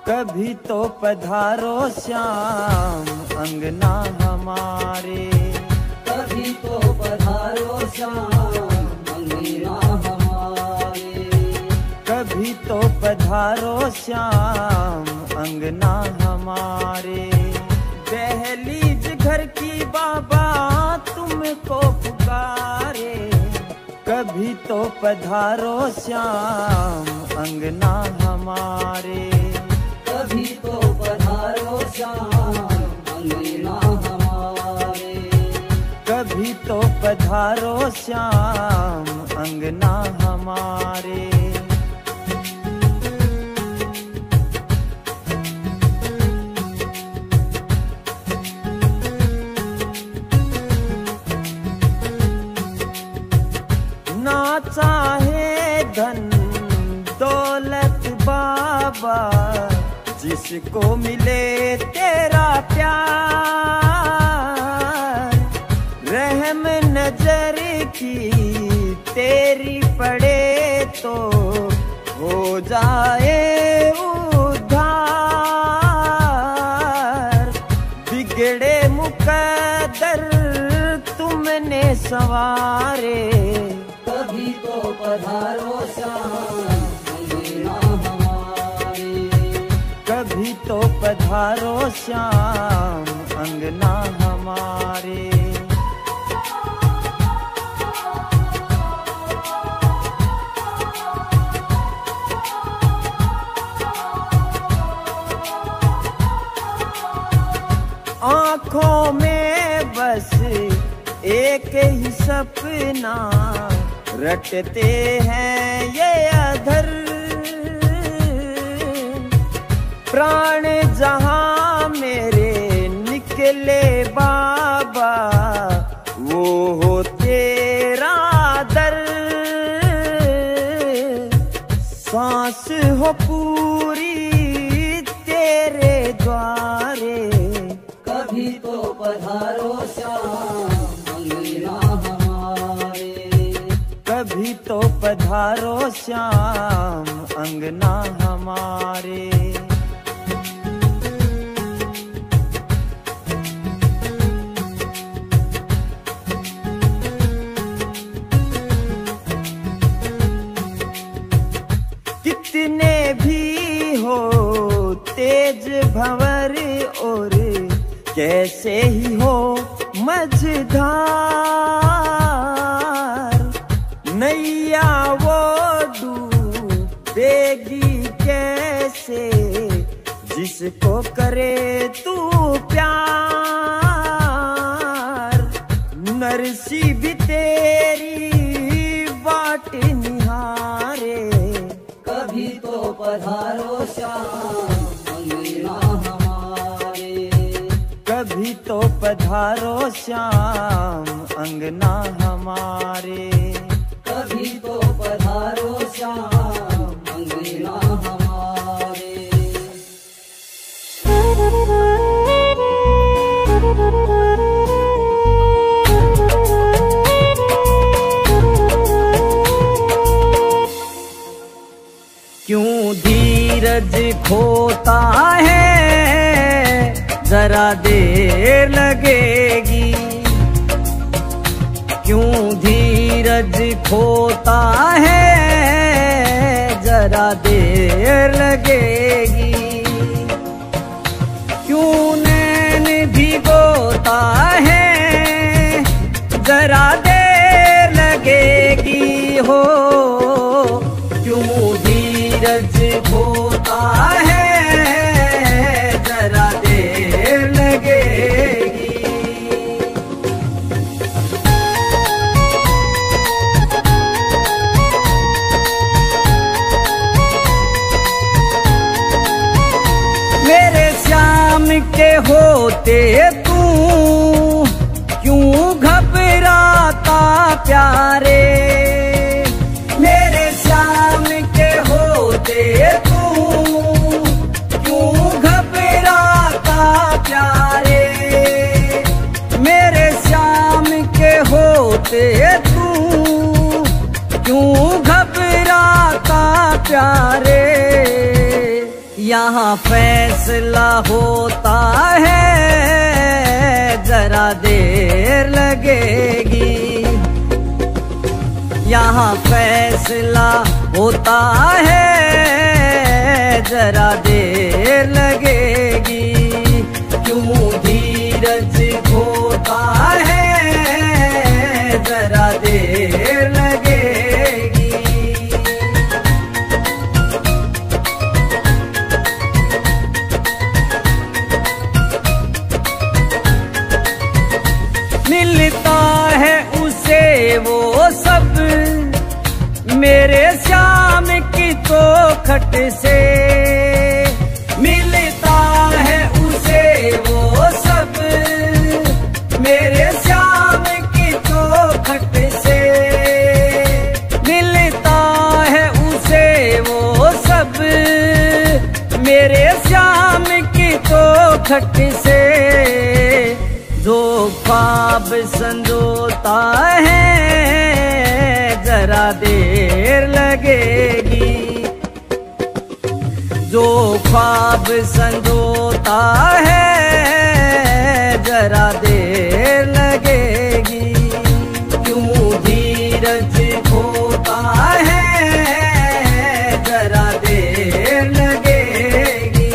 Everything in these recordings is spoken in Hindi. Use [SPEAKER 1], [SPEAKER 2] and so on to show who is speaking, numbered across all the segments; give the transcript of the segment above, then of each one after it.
[SPEAKER 1] कभी तो पधारो श्याम अंगना हमारे,
[SPEAKER 2] कभी तो पधारो श्याम अंगना हमारे,
[SPEAKER 1] कभी तो पधारो श्याम अंगना हमारे। दहलीज घर की बाबा तुमको पुकारे, कभी तो पधारो श्याम अंगना हमारे,
[SPEAKER 2] कभी तो पधारो श्याम अंगना हमारे,
[SPEAKER 1] कभी तो पधारो श्याम अंगना हमारे। ना चाहे धन दौलत बाबा, जिसको मिले तेरा प्यार, रहम नजर की तेरी पड़े तो हो जाए उद्धार। बिगड़े मुकद्दर तुमने संवारे,
[SPEAKER 2] कभी तो पधारो श्याम अंगना हमारे,
[SPEAKER 1] कभी तो पधारो श्याम अंगना हमारे। आँखों में बस एक ही सपना रटते हैं ये अधर, प्राण जहां मेरे निकले बाबा वो हो तेरा दर। सांस हो पूरी तेरे द्वारे,
[SPEAKER 2] कभी तो पधारो श्याम अंगना हमारे,
[SPEAKER 1] कभी तो पधारो श्याम अंगना हमारे। कितने भी हो तेज भंवर और कैसे ही हो मझधार, नैया वो डूबेगी कैसे जिसको करे तू प्यार। नरसी भी तेरी बाट निहारे,
[SPEAKER 2] कभी तो पधारो श्याम अंगना हमारे,
[SPEAKER 1] कभी तो पधारो श्याम अंगना हमारे,
[SPEAKER 2] कभी तो पधारो श्याम अंगना हमारे।
[SPEAKER 1] क्यों धीरज खोता है जरा देर लगेगी, क्यों धीरज खोता है जरा देर लगेगी, क्यों नैन भिगोता है जरा देर लगेगी हो, क्यों धीरज खोता है जरा देर लगेगी। मेरे श्याम के होते तू क्यों घबराता प्यारे, मेरे श्याम के होते तू क्यों घबराता प्यारे। प्यारे। यहाँ फैसला होता है जरा देर लगेगी। यहाँ फैसला होता है जरा देर लगेगी। क्यों धीरज खोता है जरा देर लगेगी। मिलता है उसे वो सब मेरे श्याम की चौखट से। मिलता है उसे वो सब मेरे श्याम की चौखट से। मिलता है उसे वो सब मेरे श्याम की चौखट से। जो ख्वाब संजोता है जरा देर लगेगी। जो ख्वाब संजोता है जरा देर लगेगी। क्यों धीरज खोता है जरा देर लगेगी।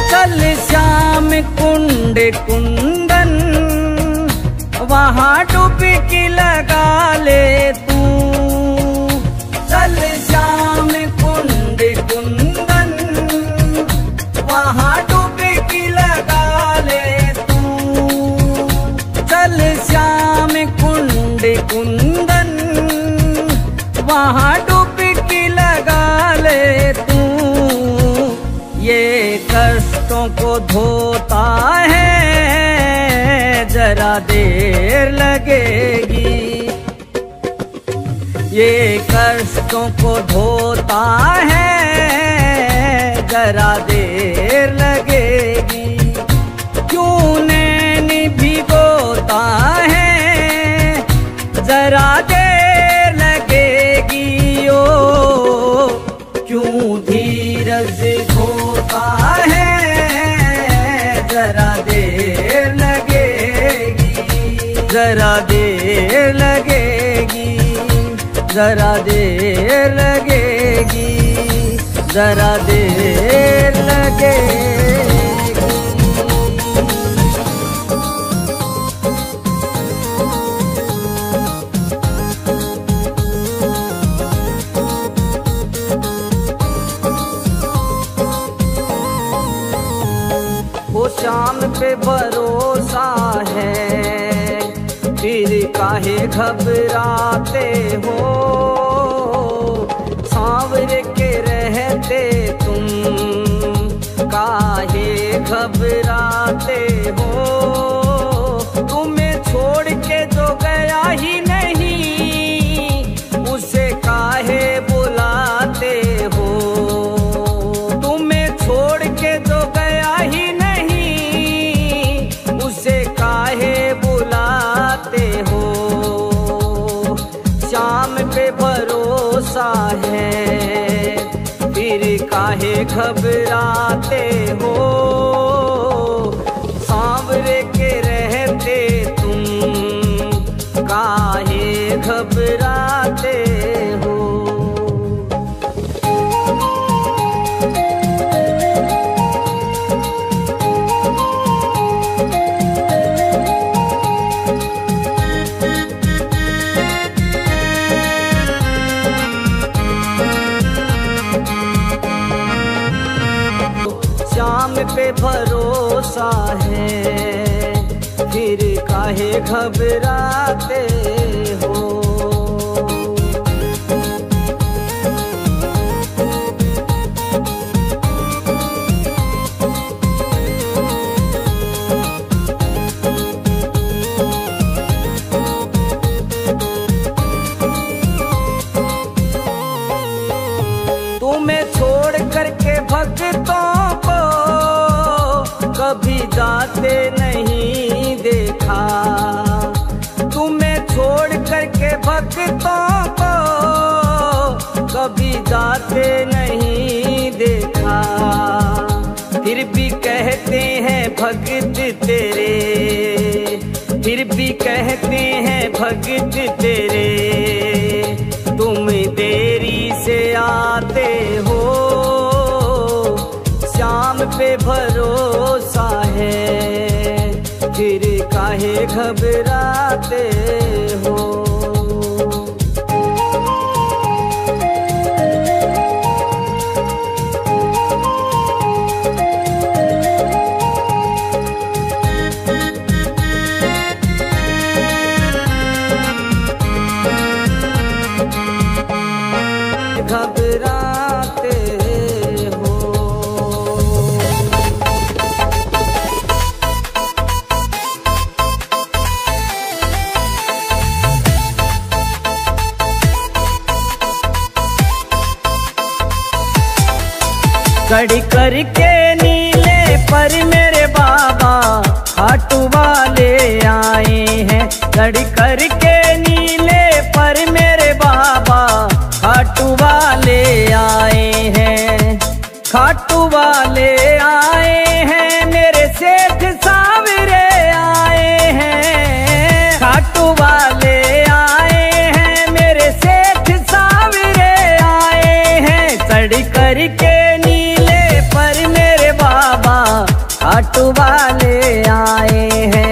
[SPEAKER 1] चल श्याम कुंड कुंदन वहाँ डुबकी लगा ले तू। चल श्याम कुंड कुंदन वहाँ डुबकी लगा ले तू। चल श्याम कुंड कुंदन वहाँ डुबकी लगा ले तू। ये कष्टों को धोता है जरा देर लगेगी। ये कष्टों को धोता है जरा देर लगेगी। क्यों नैन भिगोता है जरा देर लगेगी। ओ क्यों धीरज खोता है जरा देर लगेगी। जरा देर लगेगी। जरा देर लगेगी। जरा देर लगेगी। वो शाम पे भरोसा है फिर काहे घबराते हो। सांवर के रहते तुम काहे घबराते हो। तुम्हें छोड़ के जो गया ही नहीं उसे काहे बुलाते हो। तुम्हें छोड़ के जो गया ही उसे काहे बुलाते हो। शाम पे भरोसा है फिर काहे घबराते हो। सांवरे के रहते तुम काहे घबराते हो। शाम पे भरोसा है फिर काहे घबराते हो। तुम्हें छोड़ करके भक्तों को कभी जाते जाते नहीं देखा, तुम्हें छोड़ करके भक्तों को कभी जाते नहीं देखा। फिर भी कहते हैं भक्त तेरे, फिर भी कहते हैं भक्त तेरे, तुम देरी से आते हो, शाम पे भरोसा है, फिर काहे घबराते हो। घबराते हो। कड़ी करके नीले पर मेरे बाबा खाटू वाले आए हैं, कड़ी करके नीले पर मेरे बाबा खाटू वाले आए हैं, खाटू वाले आए हैं, मेरे सेठ सावरे आए हैं, खाटू वाले आए हैं, मेरे सेठ सावरे आए हैं, चढ़ करके नीले पर मेरे बाबा खाटू वाले आए हैं।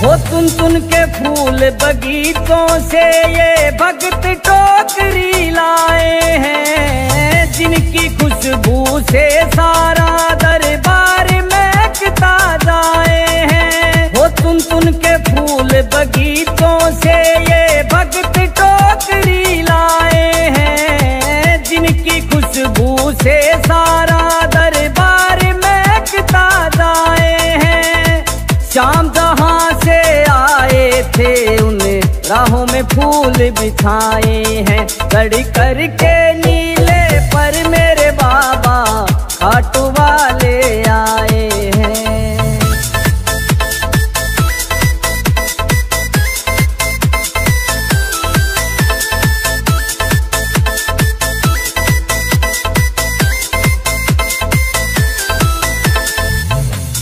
[SPEAKER 1] वो सुन सुन के फूल बगीचों से ये भक्त टोकरी लाए हैं, जिनकी खुशबू से सारा दरबार महकता जाए हैं। वो सुन सुन के फूल बगीचों से ये भक्त टोकरी लाए हैं, जिनकी खुशबू से सारा दरबार महकता जाए हैं। शाम जहां से आए थे उन राहों में फूल बिछाए हैं, कड़ी करके नीले पर मेरे बाबा खाटू वाले आए हैं।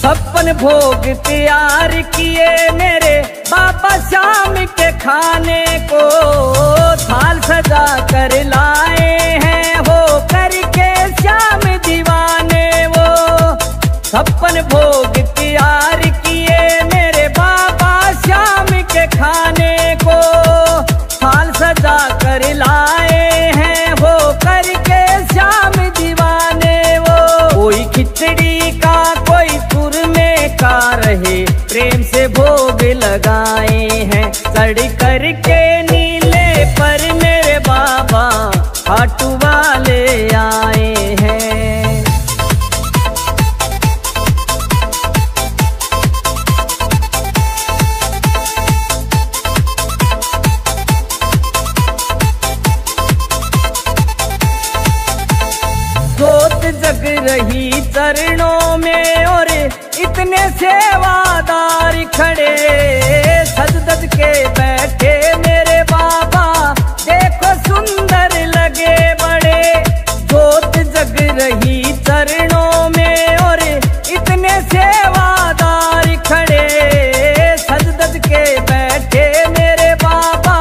[SPEAKER 1] छप्पन भोग तैयार किए मेरे बाबा शाम के खाने को, थाल सजा कर लाए हैं हो करके श्याम दीवाने वो। छप्पन भोग तैयार किए मेरे बाबा शाम के खाने को, थाल सजा कर लाए हैं हो करके श्याम दीवाने वो। कोई खिचड़ी का कोई चूरमे का रहे, प्रेम से भोग लगाए हैं, चढ़ करके नीले पर मेरे बाबा खाटू वाले आए हैं। जोत जग रही चरणों में और इतने सेवादार खड़े, सज धज के बैठे मेरे बाबा देखो सुंदर लगे बड़े। जोत जग रही चरणों में और इतने सेवादार खड़े, सज धज के बैठे मेरे बाबा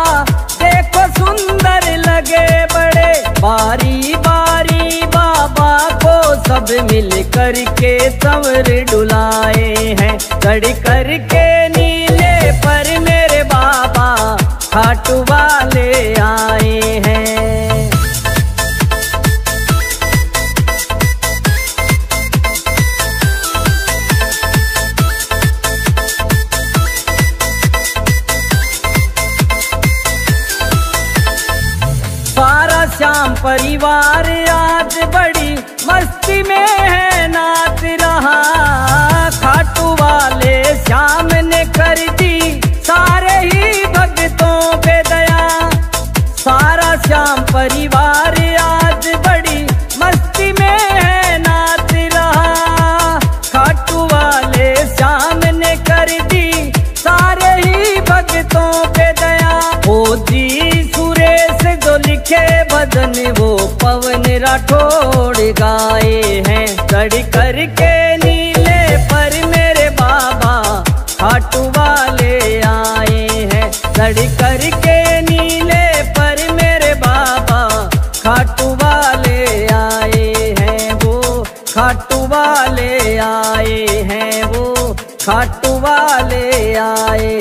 [SPEAKER 1] देखो सुंदर लगे बड़े। बारी बारी बाबा को सब मिल करके संवर डुलाए हैं, चढ़ करके नीले पर मेरे बाबा खाटू वाले आए हैं। सारा श्याम परिवार आज बड़ी मस्ती में है नाच रहा, खाटू वाले श्याम ने राठौड़ गाए हैं। चढ़ करके नीले पर मेरे बाबा खाटू वाले आए हैं। चढ़ करके नीले पर मेरे बाबा खाटू वाले आए हैं। वो खाटू वाले आए हैं, वो खाटू वाले आए